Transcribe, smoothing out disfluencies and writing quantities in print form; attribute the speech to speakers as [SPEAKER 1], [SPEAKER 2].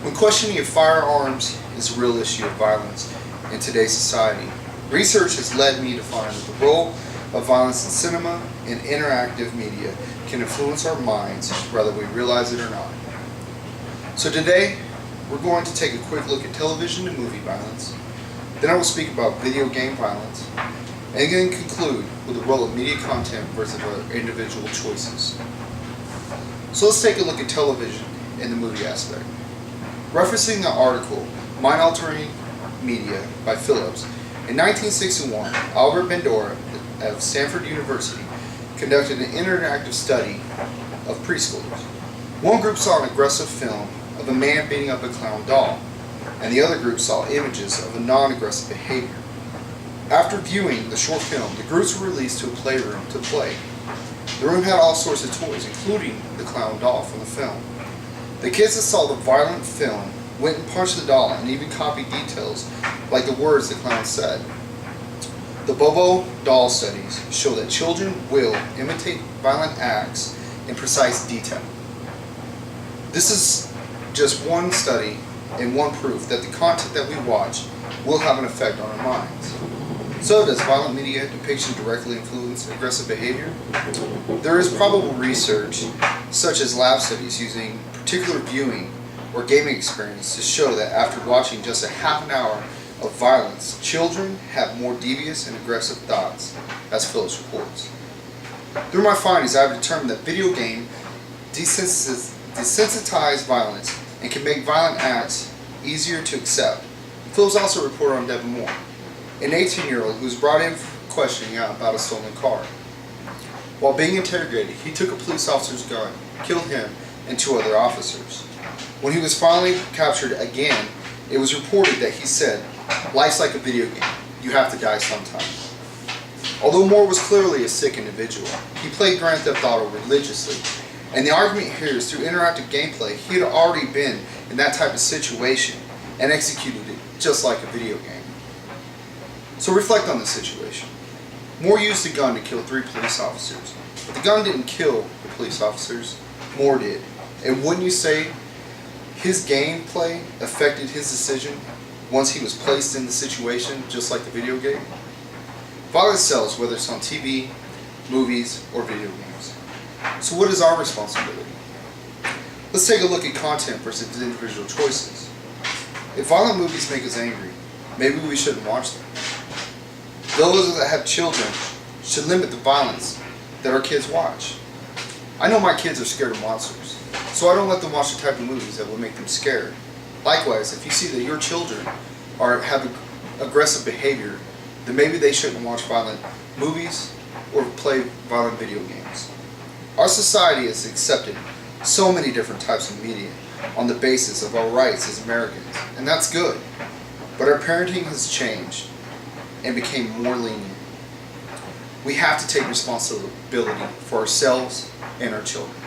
[SPEAKER 1] When questioning if firearms is a real issue of violence in today's society, research has led me to find that the role of violence in cinema and interactive media can influence our minds whether we realize it or not. So today, we're going to take a quick look at television and movie violence. Then I will speak about video game violence, and then conclude with the role of media content versus our individual choices. So let's take a look at television and the movie aspect. Referencing the article, Mind-Altering Media by Phillips, in 1961, Albert Bandura of Stanford University conducted an interactive study of preschoolers. One group saw an aggressive film of a man beating up a clown doll, and the other group saw images of a non-aggressive behavior. After viewing the short film, the groups were released to a playroom to play. The room had all sorts of toys, including the clown doll from the film. The kids that saw the violent film went and punched the doll and even copied details like the words the clown said. The Bobo doll studies show that children will imitate violent acts in precise detail. This is just one study and one proof that the content that we watch will have an effect on our minds. So does violent media depiction directly influence aggressive behavior? There is probable research, such as lab studies using particular viewing or gaming experience, to show that after watching just a half an hour of violence, children have more devious and aggressive thoughts, as Phillips reports. Through my findings, I have determined that video game desensitize violence and can make violent acts easier to accept. Phillips also reported on Devin Moore, an 18-year-old who was brought in for questioning about a stolen car. While being interrogated, he took a police officer's gun, killed him and 2 other officers. When he was finally captured again, it was reported that he said, "Life's like a video game. You have to die sometime." Although Moore was clearly a sick individual, he played Grand Theft Auto religiously, and the argument here is through interactive gameplay, he had already been in that type of situation and executed it just like a video game. So reflect on this situation. Moore used a gun to kill 3 police officers, but the gun didn't kill the police officers. Moore did. And wouldn't you say his gameplay affected his decision once he was placed in the situation, just like the video game? Violence sells, whether it's on TV, movies, or video games. So what is our responsibility? Let's take a look at content versus individual choices. If violent movies make us angry, maybe we shouldn't watch them. Those that have children should limit the violence that our kids watch. I know my kids are scared of monsters, so I don't let them watch the type of movies that will make them scared. Likewise, if you see that your children have aggressive behavior, then maybe they shouldn't watch violent movies or play violent video games. Our society has accepted so many different types of media on the basis of our rights as Americans, and that's good. But our parenting has changed and became more lenient. We have to take responsibility for ourselves and our children.